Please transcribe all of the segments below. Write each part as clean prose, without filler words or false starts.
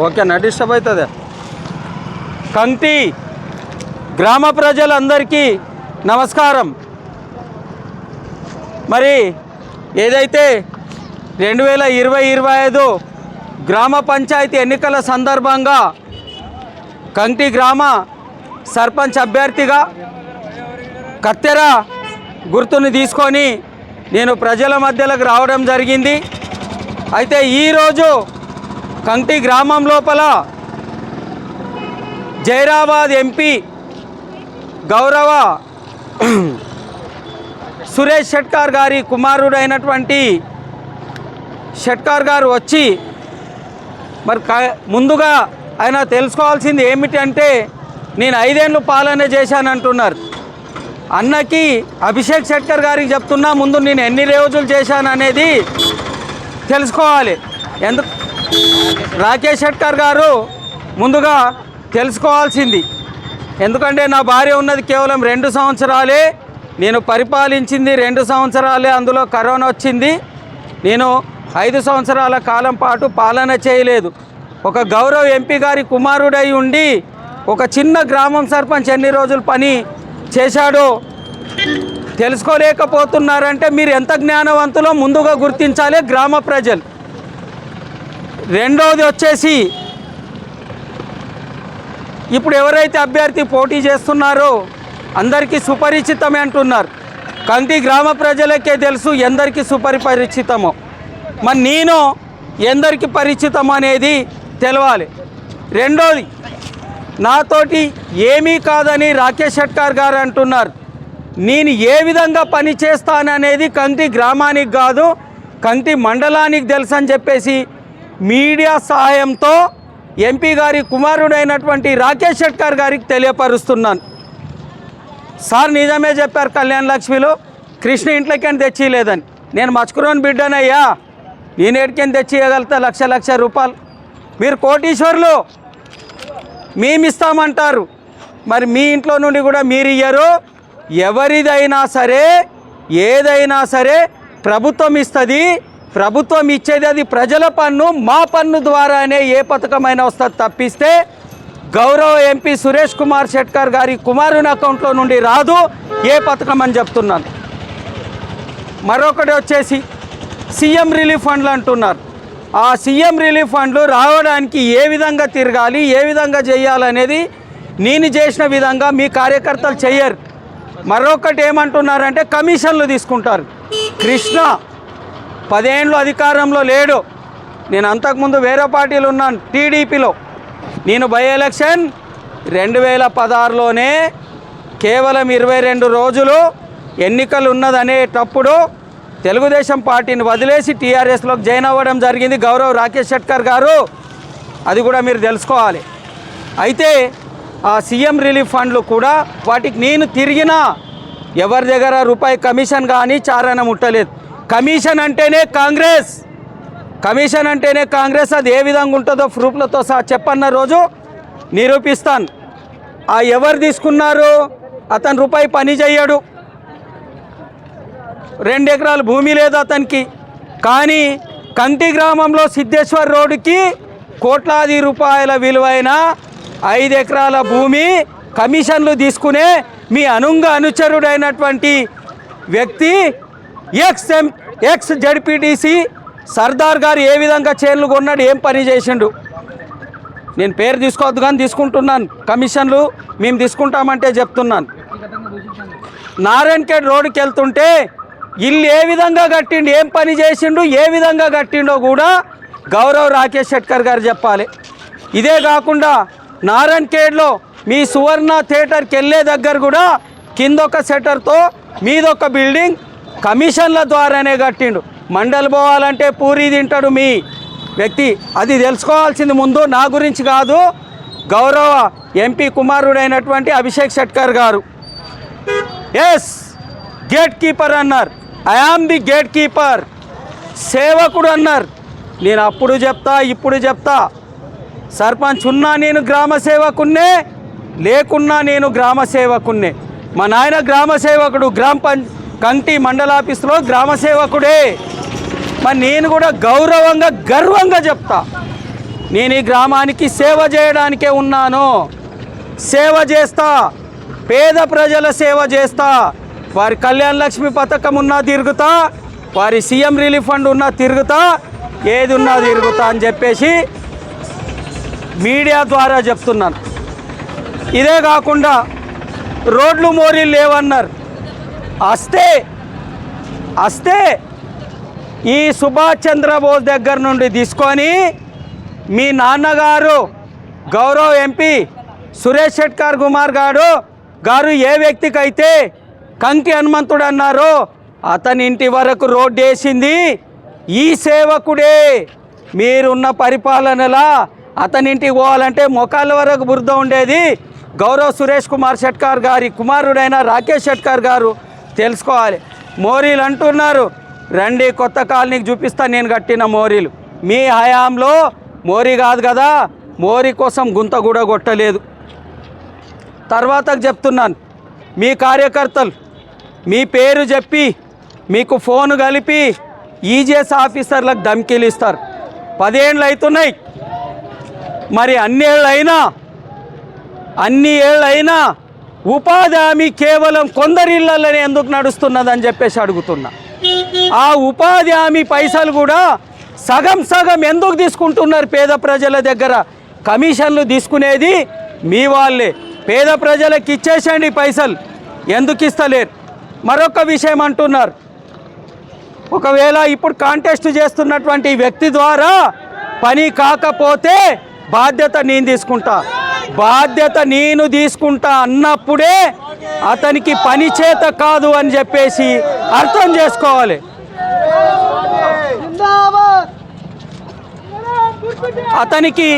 ఓకేనా? డిస్టర్బ్ అవుతుంది. కంటి గ్రామ ప్రజలందరికీ నమస్కారం. మరి ఏదైతే 2020-25 గ్రామ పంచాయతీ ఎన్నికల సందర్భంగా కంటి గ్రామ సర్పంచ్ అభ్యర్థిగా కత్తెర గుర్తుని తీసుకొని నేను ప్రజల మధ్యలోకి రావడం జరిగింది. అయితే ఈరోజు కంటి గ్రామం లోపల జైరాబాద్ ఎంపీ గౌరవ సురేష్ షెట్కార్ గారి కుమారుడైనటువంటి షెట్కార్ గారు వచ్చి మరి ముందుగా ఆయన తెలుసుకోవాల్సింది ఏమిటంటే నేను 5 ఏళ్ళు పాలన చేశానంటున్నారు. అన్నకి అభిషేక్ షెట్కర్ గారికి చెప్తున్నా, ముందు నేను ఎన్ని రోజులు చేశాను అనేది తెలుసుకోవాలి. రాకేష్ షెట్కర్ గారు ముందుగా తెలుసుకోవాల్సింది. ఎందుకంటే నా భార్య ఉన్నది కేవలం 2 సంవత్సరాలే, నేను పరిపాలించింది 2 సంవత్సరాలే, అందులో కరోనా వచ్చింది. నేను 5 సంవత్సరాల కాలం పాటు పాలన చేయలేదు. ఒక గౌరవ ఎంపీ గారి కుమారుడై ఉండి ఒక చిన్న గ్రామం సర్పంచ్ ఎన్ని రోజులు పని చేశాడో తెలుసుకోలేకపోతున్నారంటే మీరు ఎంత జ్ఞానవంతులో ముందుగా గుర్తించాలి గ్రామ ప్రజలు. రెండోది వచ్చేసి ఇప్పుడు ఎవరైతే అభ్యర్థి పోటీ చేస్తున్నారో అందరికీ సుపరిచితమే అంటున్నారు. కంటి గ్రామ ప్రజలకే తెలుసు ఎందరికీ సుపరిచితమో. మరి నేను ఎందరికి పరిచితం అనేది తెలవాలి. రెండోది, నాతోటి ఏమీ కాదని రాకేష్ షెట్కార్ గారు అంటున్నారు. నేను ఏ విధంగా పని చేస్తాననేది కంటి గ్రామానికి కాదు కంటి మండలానికి తెలుసు అని చెప్పేసి మీడియా సహాయంతో ఎంపీ గారి కుమారుడైనటువంటి రాకేష్ షెట్కార్ గారికి తెలియపరుస్తున్నాను. సార్ నిజమే చెప్పారు, కళ్యాణ లక్ష్మిలో కృష్ణ ఇంట్లోకి తెచ్చిలేదని. నేను మచ్కురోని బిడ్డనయ్యా, నేను ఎడికని తెచ్చియగలుగుతా లక్ష రూపాయలు. మీరు కోటీశ్వర్లు, మేమిస్తామంటారు, మరి మీ ఇంట్లో నుండి కూడా మీరు ఇయ్యరు. ఎవరిదైనా సరే ఏదైనా సరే ప్రభుత్వం ఇస్తుంది. ప్రభుత్వం ఇచ్చేది అది ప్రజల పన్ను, మా పన్ను ద్వారానే ఏ పథకమైనా వస్తుంది తప్పిస్తే గౌరవ ఎంపీ సురేష్ కుమార్ షెట్కర్ గారి కుమారుని అకౌంట్లో నుండి రాదు ఏ పథకం అని చెప్తున్నాను. మరొకటి వచ్చేసి సీఎం రిలీఫ్ ఫండ్లు అంటున్నారు. ఆ సీఎం రిలీఫ్ ఫండ్లు రావడానికి ఏ విధంగా తిరగాలి, ఏ విధంగా చేయాలనేది నేను చేసిన విధంగా మీ కార్యకర్తలు చెయ్యరు. మరొకటి ఏమంటున్నారంటే కమిషన్లు తీసుకుంటారు. కృష్ణ 10 ఏళ్ళు అధికారంలో లేడు. నేను అంతకుముందు వేరే పార్టీలు ఉన్నాను, టీడీపీలో. నేను బై ఎలక్షన్ 2016లోనే కేవలం 22 రోజులు ఎన్నికలు ఉన్నదనేటప్పుడు తెలుగుదేశం పార్టీని వదిలేసి టీఆర్ఎస్లోకి జాయిన్ అవ్వడం జరిగింది గౌరవ్ రాకేష్ షెట్కర్ గారు. అది కూడా మీరు తెలుసుకోవాలి. అయితే ఆ సీఎం రిలీఫ్ ఫండ్లు కూడా వాటికి నేను తిరిగినా ఎవరి దగ్గర రూపాయి కమిషన్ కానీ చారణ ముట్టలేదు. కమిషన్ అంటేనే కాంగ్రెస్, కమిషన్ అంటేనే కాంగ్రెస్. అది ఏ విధంగా ఉంటుందో ప్రూఫ్లతో సహా చెప్పన్న రోజు నిరూపిస్తాను. ఆ ఎవరు తీసుకున్నారు, అతను రూపాయి పని చేయడు, 2 ఎకరాల భూమి లేదు అతనికి. కానీ కంటి గ్రామంలో సిద్ధేశ్వర్ రోడ్డుకి కోట్లాది రూపాయల విలువైన 5 ఎకరాల భూమి కమిషన్లు తీసుకునే మీ అనుచరుడైనటువంటి వ్యక్తి ఎక్స్ జడ్పీటీసీ సర్దార్ గారు ఏ విధంగా చేన్లు కొన్నాడు, ఏం పని చేసిండు. నేను పేరు తీసుకోవద్దు కానీ తీసుకుంటున్నాను. కమిషన్లు మేము తీసుకుంటామంటే చెప్తున్నాను. నారాయణఖేడ్ రోడ్డుకి వెళ్తుంటే ఇల్లు ఏ విధంగా కట్టిండు, ఏం పని చేసిండు, ఏ విధంగా కట్టిండో కూడా గౌరవ్ రాకేష్ షెట్కర్ గారు చెప్పాలి. ఇదే కాకుండా నారాయణఖేడ్లో మీ సువర్ణ థియేటర్కి వెళ్ళే దగ్గర కూడా కిందొక సెటర్తో మీదొక బిల్డింగ్ కమిషన్ల ద్వారానే కట్టిండు. మండలి పోవాలంటే పూరి తింటాడు మీ వ్యక్తి. అది తెలుసుకోవాల్సింది ముందు, నా గురించి కాదు, గౌరవ ఎంపీ కుమారుడైనటువంటి అభిషేక్ షెట్కర్ గారు. ఎస్, గేట్ కీపర్ అన్నారు. I am the gate keeper. సేవకుడు అన్నారు. నేను అప్పుడు చెప్తా, ఇప్పుడు చెప్తా, సర్పంచ్ ఉన్నా నేను గ్రామ సేవకున్నే, లేకున్నా నేను గ్రామ సేవకున్నే. మా నాయన గ్రామ సేవకుడు, కంటి మండలాఫీసులో గ్రామ సేవకుడే. మరి నేను కూడా గౌరవంగా గర్వంగా చెప్తా, నేను ఈ గ్రామానికి సేవ చేయడానికే ఉన్నాను, సేవ చేస్తా, పేద ప్రజల సేవ చేస్తా, వారి కళ్యాణ లక్ష్మి పథకం ఉన్నా తిరుగుతా, వారి సీఎం రిలీఫ్ ఫండ్ ఉన్నా తిరుగుతా, ఏది ఉన్నా తిరుగుతా అని చెప్పేసి మీడియా ద్వారా చెప్తున్నాను. ఇదే కాకుండా రోడ్లు మోరీలు లేవన్నారు. వస్తే ఈ సుభాష్ చంద్రబోస్ దగ్గర నుండి తీసుకొని మీ నాన్నగారు గౌరవ ఎంపీ సురేష్ షెట్కర్ కుమార్ గారు ఏ వ్యక్తికైతే కంకి హనుమంతుడు అన్నారో అతని ఇంటి వరకు రోడ్డు వేసింది ఈ సేవకుడే. మీరున్న పరిపాలనలా అతని ఇంటికి పోవాలంటే మొకాల వరకు బురద ఉండేది గౌరవ్ సురేష్ కుమార్ షెట్కర్ గారి కుమారుడైన రాకేష్ షెట్కర్ గారు తెలుసుకోవాలి. మోరీలు అంటున్నారు, రండి కొత్త కాలనీకి చూపిస్తా నేను కట్టిన మోరీలు. మీ హయాంలో మోరీ కాదు కదా, మోరీ కోసం గుంత కూడా కొట్టలేదు. తర్వాత చెప్తున్నాను, మీ కార్యకర్తలు మీ పేరు చెప్పి మీకు ఫోన్ కలిపి ఈజీఎస్ ఆఫీసర్లకు ధమ్కీలు ఇస్తారు. 10 ఏళ్ళు అవుతున్నాయి. మరి అన్ని ఏళ్ళైనా ఉపాధి హామీ కేవలం కొందరి ఇళ్లలోనే ఎందుకు నడుస్తున్నదని చెప్పేసి అడుగుతున్నా. ఆ ఉపాధి హామీ పైసలు కూడా సగం ఎందుకు తీసుకుంటున్నారు పేద ప్రజల దగ్గర? కమిషన్లు తీసుకునేది మీ వాళ్ళే. పేద ప్రజలకు ఇచ్చేసండి పైసలు, ఎందుకు ఇస్తలేరు? మరొక విషయం అంటున్నారు, ఒకవేళ ఇప్పుడు కాంటెస్ట్ చేస్తున్నటువంటి వ్యక్తి ద్వారా పని కాకపోతే బాధ్యత నేను తీసుకుంటా అన్నప్పుడే అతనికి పని చేత కాదు అని చెప్పేసి అర్థం చేసుకోవాలి. అతనికి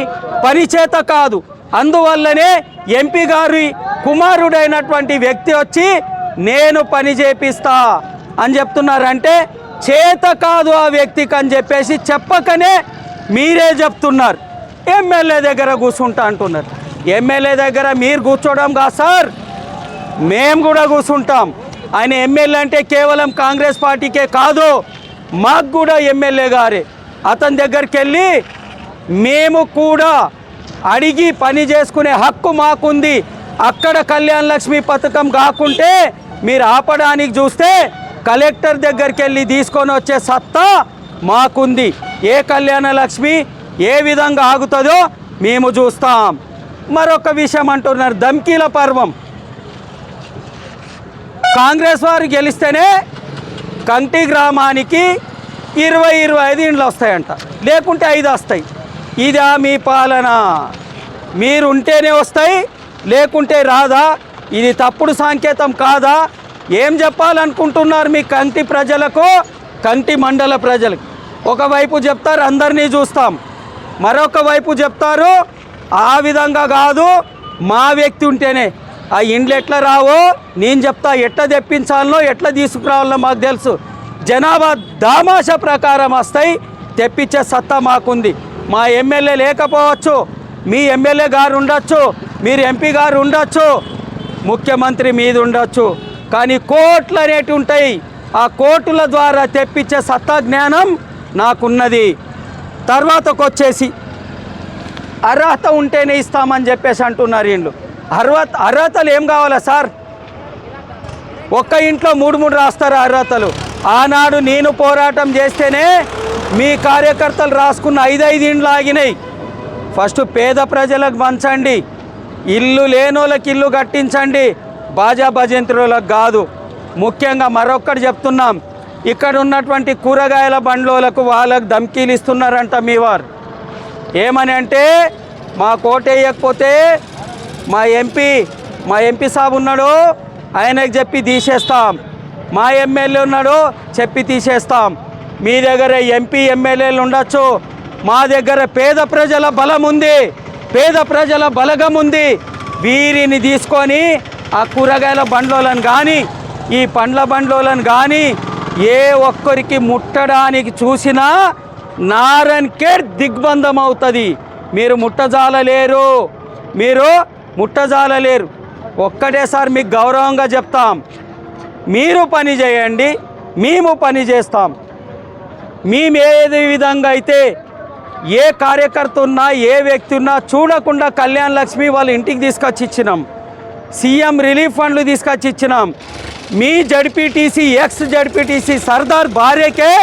పని చేత కాదు, అందువల్లనే ఎంపీ గారి కుమారుడైనటువంటి వ్యక్తి వచ్చి నేను పని చేపిస్తా అని చెప్తున్నారంటే చేత కాదు ఆ వ్యక్తికి అని చెప్పేసి చెప్పకనే మీరే చెప్తున్నారు. ఎమ్మెల్యే దగ్గర కూర్చుంటా అంటున్నారు. ఎమ్మెల్యే దగ్గర మీరు కూర్చోవడం కాదు సార్, మేము కూడా కూర్చుంటాం. ఆయన ఎమ్మెల్యే అంటే కేవలం కాంగ్రెస్ పార్టీకే కాదు, మాకు కూడా ఎమ్మెల్యే గారే. అతని దగ్గరికి వెళ్ళి మేము కూడా అడిగి పని చేసుకునే హక్కు మాకుంది. అక్కడ కళ్యాణ లక్ష్మి పథకం కాకుంటే మీరు ఆపడానికి చూస్తే కలెక్టర్ దగ్గరికి వెళ్ళి తీసుకొని వచ్చే సత్తా మాకుంది. ఏ కళ్యాణ లక్ష్మి ఏ విధంగా ఆగుతుందో మేము చూస్తాం. మరొక విషయం అంటున్నారు, ధమ్కీల పర్వం. కాంగ్రెస్ వారు గెలిస్తేనే కంటి గ్రామానికి 20-25 ఇండ్లు వస్తాయంట, లేకుంటే 5 వస్తాయి. ఇదా మీ పాలన? మీరు ఉంటేనే వస్తాయి, లేకుంటే రాదా? ఇది తప్పుడు సంకేతం కాదా? ఏం చెప్పాలనుకుంటున్నారు మీ కంటి ప్రజలకు, కంటి మండల ప్రజలకు? ఒకవైపు చెప్తారు అందరినీ చూస్తాం, మరొక వైపు చెప్తారు ఆ విధంగా కాదు, మా వ్యక్తి ఉంటేనే. ఆ ఇండ్లు ఎట్లా రావో నేను చెప్తా, ఎట్లా తెప్పించాలనో ఎట్లా తీసుకురావాలనో మాకు తెలుసు. జనాభా దామాష ప్రకారం వస్తాయి, తెప్పించే సత్తా మాకుంది. మా ఎమ్మెల్యే లేకపోవచ్చు, మీ ఎమ్మెల్యే గారు ఉండొచ్చు, మీరు ఎంపీ గారు ఉండొచ్చు, ముఖ్యమంత్రి మీద ఉండొచ్చు, కానీ కోట్లు అనేవి ఉంటాయి. ఆ కోట్ల ద్వారా తెప్పించే సత్తా జ్ఞానం నాకున్నది. తర్వాతకు వచ్చేసి అర్హత ఉంటేనే ఇస్తామని చెప్పేసి అంటున్నారు. ఇండ్లు అర్హతలు ఏం కావాలా సార్? ఒక్క ఇంట్లో 3 రాస్తారు అర్హతలు. ఆనాడు నేను పోరాటం చేస్తేనే మీ కార్యకర్తలు రాసుకున్న 5 ఇండ్లు ఆగినాయి. ఫస్ట్ పేద ప్రజలకు పంచండి, ఇల్లు లేనోళ్ళకి ఇల్లు కట్టించండి, బాజా భజంత్రులకు కాదు. ముఖ్యంగా మరొక్కటి చెప్తున్నాం, ఇక్కడ ఉన్నటువంటి కూరగాయల బండ్లోలకు వాళ్ళకు ధమ్కీలు ఇస్తున్నారంట మీ వారు. ఏమని అంటే, మా కోటేయకపోతే మా ఎంపీ సాబ్ ఉన్నాడు, ఆయనకు చెప్పి తీసేస్తాం, మా ఎమ్మెల్యే ఉన్నాడు చెప్పి తీసేస్తాం. మీ దగ్గర ఎంపీ ఎమ్మెల్యేలు ఉండొచ్చు, మా దగ్గర పేద ప్రజల బలం ఉంది, పేద ప్రజల బలగం ఉంది. వీరిని తీసుకొని ఆ కూరగాయల బండ్లోలను కానీ ఈ పండ్ల బండ్లోలను కానీ ఏ ఒక్కరికి ముట్టడానికి చూసినా నారాయణఖేడ్ దిగ్బంధం అవుతుంది. మీరు ముట్టజాలలేరు. ఒక్కటేసారి మీకు గౌరవంగా చెప్తాం, మీరు పని చేయండి, మేము పని చేస్తాం. మేము ఏ విధంగా అయితే ఏ కార్యకర్త ఉన్నా ఏ వ్యక్తి ఉన్నా చూడకుండా కళ్యాణ్ లక్ష్మి వాళ్ళ ఇంటికి తీసుకొచ్చి ఇచ్చినాం, సీఎం రిలీఫ్ ఫండ్లు తీసుకొచ్చి ఇచ్చినాం. మీ జడ్పీటీసీ ఎక్స్ జడ్పీటీసీ సర్దార్ భార్యకే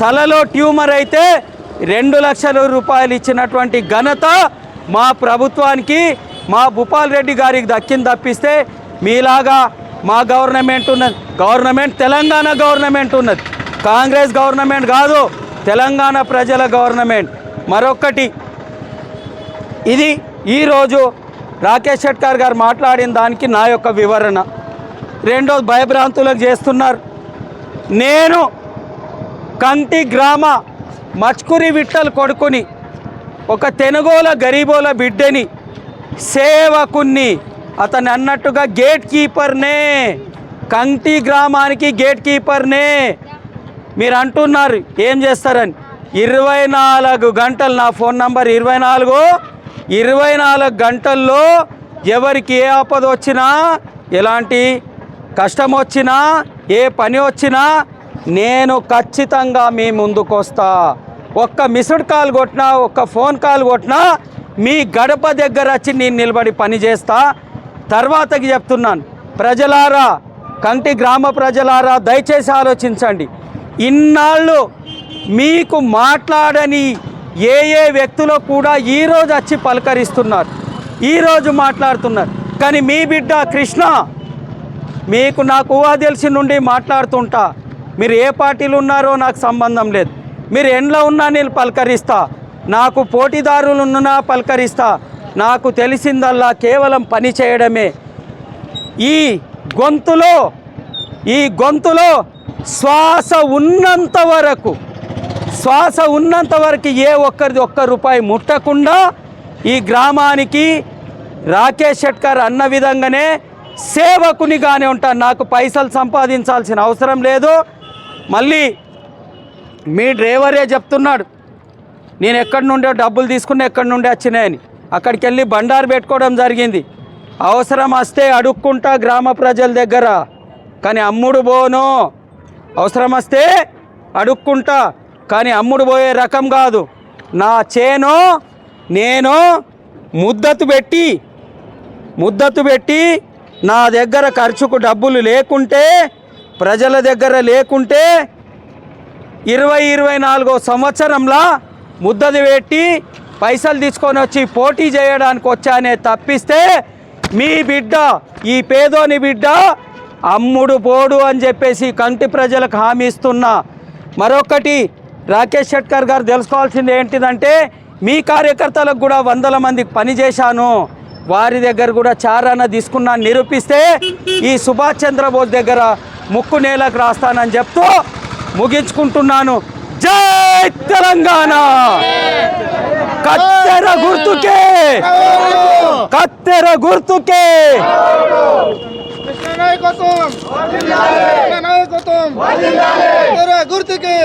తలలో ట్యూమర్ అయితే 2 లక్షల రూపాయలు ఇచ్చినటువంటి ఘనత మా ప్రభుత్వానికి, మా భూపాల్ రెడ్డి గారికి దక్కింది. తప్పిస్తే మీలాగా మా గవర్నమెంట్ ఉన్నది, గవర్నమెంట్ తెలంగాణ గవర్నమెంట్ ఉన్నది, కాంగ్రెస్ గవర్నమెంట్ కాదు, తెలంగాణ ప్రజల గవర్నమెంట్. మరొక్కటి, ఇది ఈరోజు రాకేష్ షెట్కర్ గారు మాట్లాడిన దానికి నా యొక్క వివరణ. రెండోది, భయభ్రాంతులకు చేస్తున్నారు. నేను కంటి గ్రామ మచ్కురి విట్టల్ కొడుకుని, ఒక తెనుగోల గరీబోల బిడ్డని, సేవకుని, అతను అన్నట్టుగా గేట్ కీపర్నే, కంటి గ్రామానికి గేట్ కీపర్నే. మీరు అంటున్నారు ఏం చేస్తారని. 24 గంటలు, నా ఫోన్ నంబర్ 24 గంటల్లో ఎవరికి ఏ ఆపద వచ్చినా, ఎలాంటి కష్టం వచ్చినా, ఏ పని వచ్చినా నేను ఖచ్చితంగా మీ ముందుకు వస్తా. ఒక్క మిస్డ్ కాల్ కొట్టినా, ఒక్క ఫోన్ కాల్ కొట్టినా మీ గడప దగ్గర వచ్చి నేను నిలబడి పని చేస్తా. తర్వాతకి చెప్తున్నాను, ప్రజలారా, కంటి గ్రామ ప్రజలారా, దయచేసి ఆలోచించండి. ఇన్నాళ్ళు మీకు మాట్లాడని ఏ వ్యక్తులు కూడా ఈరోజు వచ్చి పలకరిస్తున్నారు, ఈరోజు మాట్లాడుతున్నారు. కానీ మీ బిడ్డ కృష్ణ, మీకు నాకు ఊహ తెలిసి నుండి మాట్లాడుతుంటా. మీరు ఏ పార్టీలు ఉన్నారో నాకు సంబంధం లేదు, మీరు ఎండ్లో ఉన్నా నేను పలకరిస్తా, నాకు పోటీదారులు ఉన్నా పలకరిస్తా. నాకు తెలిసిందల్లా కేవలం పని చేయడమే. ఈ గొంతులో శ్వాస ఉన్నంత వరకు ఏ ఒక్కరిది ఒక్క రూపాయి ముట్టకుండా ఈ గ్రామానికి రాకేష్ షెట్కర్ అన్న విధంగానే సేవకునిగానే ఉంటాను. నాకు పైసలు సంపాదించాల్సిన అవసరం లేదు. మళ్ళీ మీ డ్రైవరే చెప్తున్నాడు, నేను ఎక్కడి నుండో డబ్బులు తీసుకుని ఎక్కడి నుండి వచ్చినాయని. అక్కడికి వెళ్ళి బండారు పెట్టుకోవడం జరిగింది. అవసరం వస్తే అడుక్కుంటా గ్రామ ప్రజల దగ్గర, కానీ అమ్ముడు పోను. అవసరం వస్తే అడుక్కుంటా, కానీ అమ్ముడు పోయే రకం కాదు. నా చేను నేను ముద్దతు పెట్టి నా దగ్గర ఖర్చుకు డబ్బులు లేకుంటే, ప్రజల దగ్గర లేకుంటే 24వ సంవత్సరంలో ముద్దతు పెట్టి పైసలు తీసుకొని వచ్చి పోటీ చేయడానికి వచ్చానే తప్పిస్తే, మీ బిడ్డ, ఈ పేదోని బిడ్డ అమ్ముడు పోడు అని చెప్పేసి కంటి ప్రజలకు హామీ ఇస్తున్నా. మరొకటి, రాకేష్ షెట్కర్ గారు తెలుసుకోవాల్సింది ఏంటిదంటే, మీ కార్యకర్తలకు కూడా 100 మందికి పని చేశాను, వారి దగ్గర కూడా చారాన తీసుకున్నాను నిరూపిస్తే ఈ సుభాష్ చంద్రబోస్ దగ్గర ముక్కు నేలకు రాస్తానని చెప్తూ ముగించుకుంటున్నాను. జై తెలంగాణ! కత్తెర గుర్తుకే నాయకత్వం గుర్తుకే